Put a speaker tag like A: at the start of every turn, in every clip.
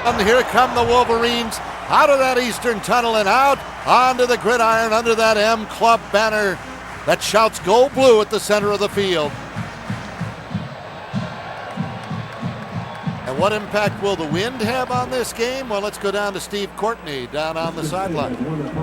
A: And here come the Wolverines out of that eastern tunnel and out onto the gridiron under that M Club banner that shouts "Go Blue" at the center of the field. And what impact will the wind have on this game? Well, let's go down to Steve Courtney down on the sideline.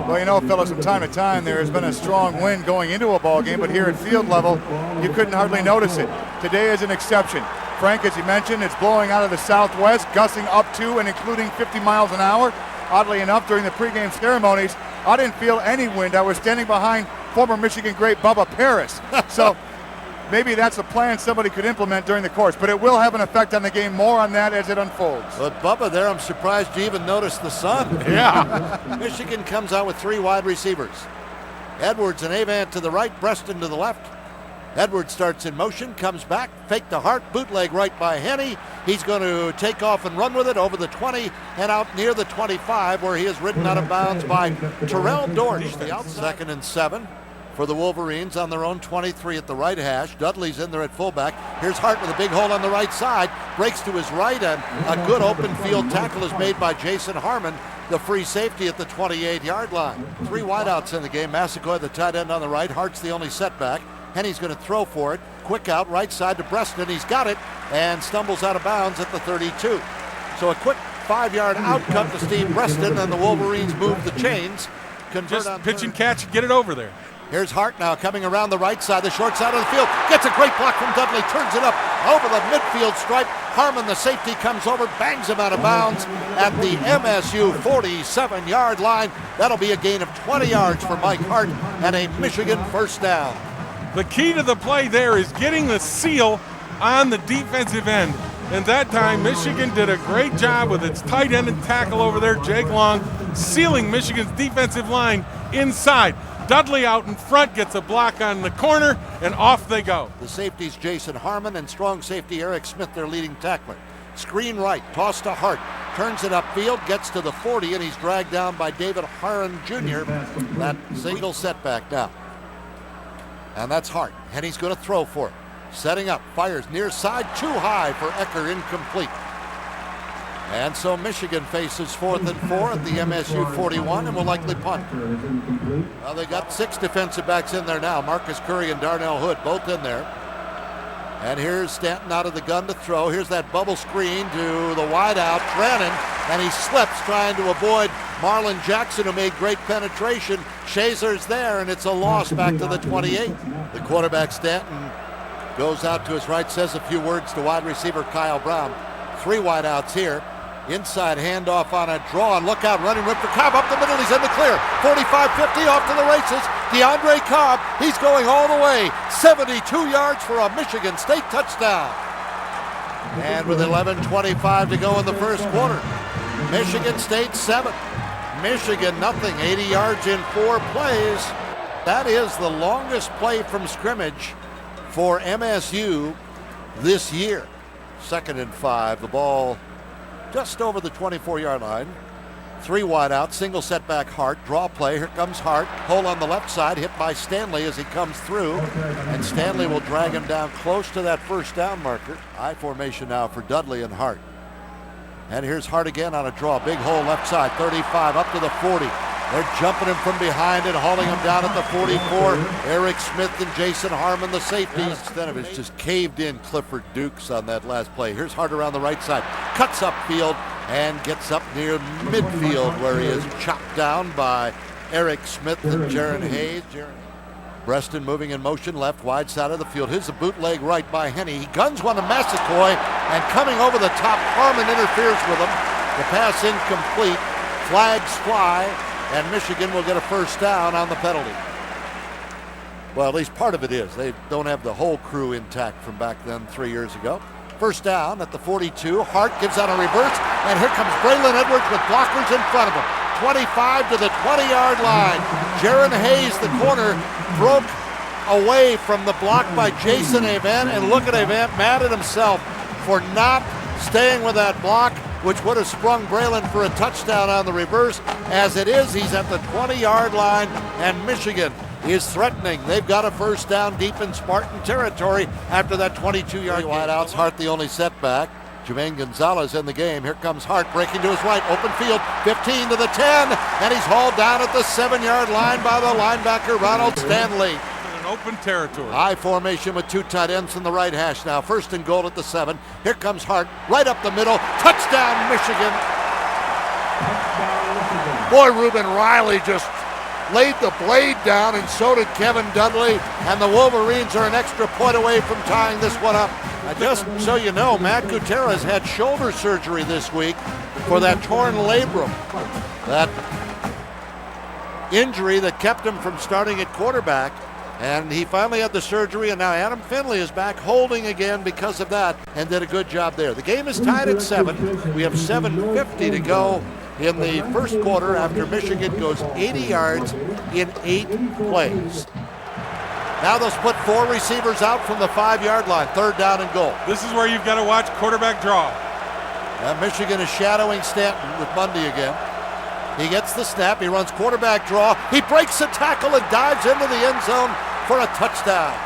B: Well, you know, fellas, from time to time there has been a strong wind going into a ball game, but here at field level, you couldn't hardly notice it. Today is an exception. Frank, as you mentioned, it's blowing out of the southwest, gusting up to and including 50 miles an hour. Oddly enough, during the pregame ceremonies, I didn't feel any wind. I was standing behind former Michigan great Bubba Paris. So maybe that's a plan somebody could implement during the course, but it will have an effect on the game. More on that as it unfolds.
A: But Bubba there, I'm surprised you even noticed the sun.
B: Yeah.
A: Michigan comes out with three wide receivers. Edwards and Avant to the right, Breaston to the left. Edwards starts in motion, comes back, fake to Hart, bootleg right by Henne. He's going to take off and run with it over the 20 and out near the 25 where he is ridden out of bounds by Terrell Dorsch. The outside. 2nd and 7 for the Wolverines on their own 23 at the right hash. Dudley's in there at fullback. Here's Hart with a big hole on the right side. Breaks to his right, and a good open field tackle is made by Jason Harmon, the free safety at the 28-yard line. Three wideouts in the game. Massaquoi, the tight end on the right. Hart's the only setback. Henne's going to throw for it. Quick out right side to Breaston. He's got it and stumbles out of bounds at the 32. So a quick 5-yard outcut to Steve Breaston, and the Wolverines move the chains.
C: Just pitch and catch, get it over there.
A: Here's Hart now coming around the right side, the short side of the field. Gets a great block from Dudley, turns it up over the midfield stripe. Harmon, the safety, comes over, bangs him out of bounds at the MSU 47-yard line. That'll be a gain of 20 yards for Mike Hart and a Michigan first down.
C: The key to the play there is getting the seal on the defensive end. And that time, Michigan did a great job with its tight end and tackle over there, Jake Long, sealing Michigan's defensive line inside. Dudley out in front gets a block on the corner, and off they go.
A: The safeties Jason Harmon and strong safety Eric Smith, their leading tackler. Screen right, toss to Hart, turns it upfield, gets to the 40, and he's dragged down by David Harron Jr. That single setback now. And that's Hart. Henne's going to throw for it. Setting up, fires near side, too high for Ecker, incomplete. And so Michigan faces 4th and 4 at the MSU 41 and will likely punt. Well, they got 6 defensive backs in there now. Marcus Curry and Darnell Hood both in there. And here's Stanton out of the gun to throw. Here's that bubble screen to the wideout, Brannon, and he slips trying to avoid Marlon Jackson, who made great penetration. Shazer's there, and it's a loss back to the 28. The quarterback, Stanton, goes out to his right, says a few words to wide receiver Kyle Brown. 3 wideouts here. Inside handoff on a draw, and look out, running room for Cobb up the middle. He's in the clear. 45-50 off to the races. DeAndre Cobb, he's going all the way. 72 yards for a Michigan State touchdown. And with 11:25 to go in the first quarter, Michigan State 7, Michigan nothing. 80 yards in 4 plays. That is the longest play from scrimmage for MSU this year. 2nd and 5. The ball just over the 24-yard line. 3 wideouts, single setback Hart, draw play. Here comes Hart, hole on the left side, hit by Stanley as he comes through, and Stanley will drag him down close to that first down marker. I formation now for Dudley and Hart. And here's Hart again on a draw, big hole left side, 35 up to the 40. They're jumping him from behind and hauling him down at the 44. Eric Smith and Jason Harmon, the safeties. Stenavich just caved in Clifford Dukes on that last play. Here's Hart around the right side. Cuts upfield and gets up near midfield where he is chopped down by Eric Smith and Jaron Hayes. Breaston moving in motion, left wide side of the field. Here's a bootleg right by Henne. He guns one to Massaquoi, and coming over the top, Harmon interferes with him. The pass incomplete. Flags fly, and Michigan will get a first down on the penalty. Well, at least part of it is. They don't have the whole crew intact from back then 3 years ago. First down at the 42. Hart gives out a reverse, and here comes Braylon Edwards with blockers in front of him. 25 to the 20-yard line. Jaron Hayes, the corner, broke away from the block by Jason Avant, and look at Avant mad at himself for not staying with that block, which would have sprung Braylon for a touchdown on the reverse. As it is, he's at the 20-yard line, and Michigan is threatening. They've got a first down deep in Spartan territory after that 22-yard wideouts. Hart the only setback. Jermaine Gonzalez in the game. Here comes Hart breaking to his right. Open field. 15 to the 10. And he's hauled down at the 7-yard line by the linebacker, Ronald Stanley.
C: In open territory.
A: High formation with 2 tight ends in the right hash now. 1st and goal at the 7. Here comes Hart right up the middle. Touchdown, Michigan. Boy, Rueben Riley just laid the blade down, and so did Kevin Dudley, and the Wolverines are an extra point away from tying this one up. Just so you know, Matt Gutierrez had shoulder surgery this week for that torn labrum, that injury that kept him from starting at quarterback, and he finally had the surgery, and now Adam Finley is back holding again because of that, and did a good job there. The game is tied at 7. We have 7:50 to go in the first quarter after Michigan goes 80 yards in 8 plays. Now they'll split 4 receivers out from the 5-yard line. 3rd down and goal.
C: This is where you've got to watch quarterback draw.
A: Michigan is shadowing Stanton with Bundy again. He gets the snap. He runs quarterback draw. He breaks a tackle and dives into the end zone for a touchdown.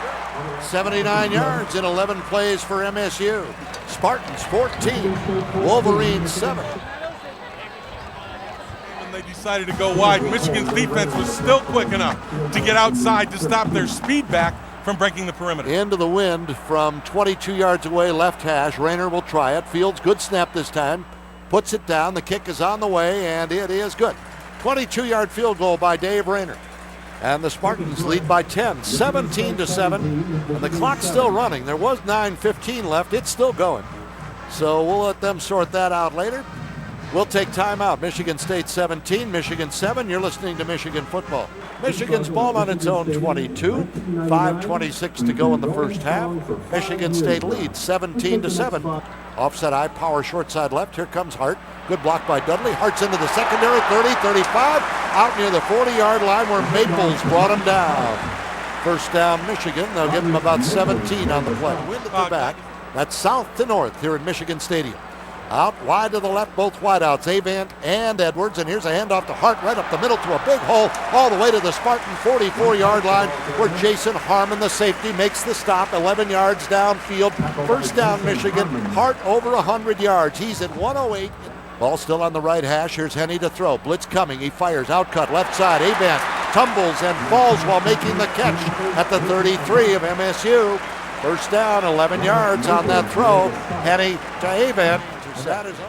A: 79 yards in 11 plays for MSU. Spartans 14, Wolverines 7.
C: They decided to go wide. Michigan's defense was still quick enough to get outside to stop their speed back from breaking the perimeter.
A: Into the wind from 22 yards away, left hash. Rayner will try it. Fields, good snap this time. Puts it down. The kick is on the way, and it is good. 22-yard field goal by Dave Rayner. And the Spartans lead by 10, 17-7. And the clock's still running. There was 9:15 left. It's still going. So we'll let them sort that out later. We'll take time out. Michigan State 17, Michigan 7. You're listening to Michigan football. Michigan's ball on its own 22. 5:26 to go in the first half. Michigan State leads 17-7. Offset eye power short side left. Here comes Hart. Good block by Dudley. Hart's into the secondary. 30, 35. Out near the 40-yard line where Maples brought him down. First down, Michigan. They'll give them about 17 on the play. Wind at the back. That's south to north here at Michigan Stadium. Out wide to the left, both wideouts, Avant and Edwards, and here's a handoff to Hart right up the middle to a big hole, all the way to the Spartan 44-yard line, where Jason Harmon, the safety, makes the stop, 11 yards downfield. First down, Michigan. Hart over 100 yards. He's at 108. Ball still on the right hash. Here's Henne to throw. Blitz coming. He fires. Outcut left side. Avant tumbles and falls while making the catch at the 33 of MSU. First down, 11 yards on that throw. Henne to Avant.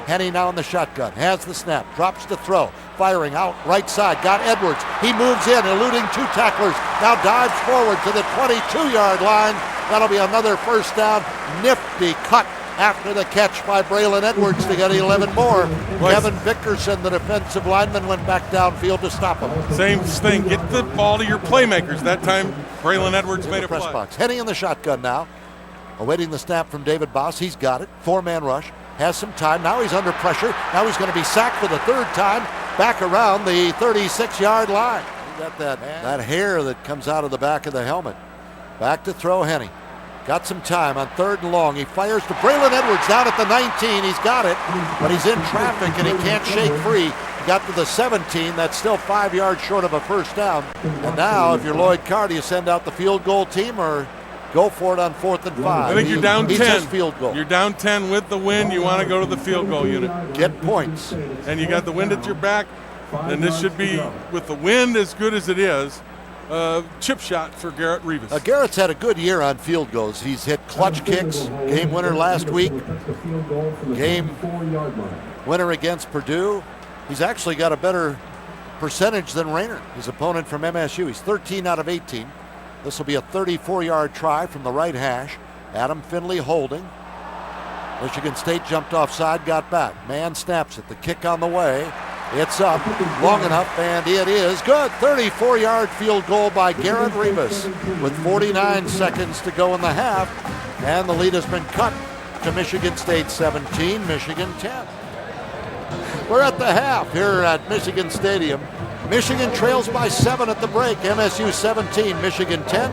A: Henne now in the shotgun, has the snap, drops to throw, firing out right side, got Edwards. He moves in, eluding 2 tacklers, now dives forward to the 22-yard line. That'll be another first down. Nifty cut after the catch by Braylon Edwards to get 11 more. Kevin Vickerson, the defensive lineman, went back downfield to stop him.
C: Same thing, get the ball to your playmakers. That time, Braylon Edwards made a
A: press
C: play.
A: Box. Henne in the shotgun now, awaiting the snap from David Boss. He's got it, 4-man rush. Has some time. Now he's under pressure. Now he's going to be sacked for the 3rd time. Back around the 36-yard line. You got that hair that comes out of the back of the helmet. Back to throw, Henne. Got some time on 3rd and long. He fires to Braylon Edwards down at the 19. He's got it, but he's in traffic and he can't shake free. He got to the 17. That's still 5 yards short of a first down. And now, if you're Lloyd Carr, do you send out the field goal team or go for it on 4th and 5?
C: I think you're down 10.
A: He says field goal.
C: You're down 10 with the wind. You want to go to the field goal unit.
A: Get points.
C: And you got the wind at your back. And this should be, with the wind as good as it is, chip shot for Garrett Rivas.
A: Garrett's had a good year on field goals. He's hit clutch kicks, game winner last week, game winner against Purdue. He's actually got a better percentage than Rayner, his opponent from MSU. He's 13 out of 18. This will be a 34-yard try from the right hash. Adam Finley holding. Michigan State jumped offside, got back. Man snaps it. The kick on the way. It's up long enough, and it is good. 34-yard field goal by Garrett Rivas with 49 seconds to go in the half. And the lead has been cut to Michigan State 17, Michigan 10. We're at the half here at Michigan Stadium. Michigan trails by 7 at the break. MSU 17, Michigan 10.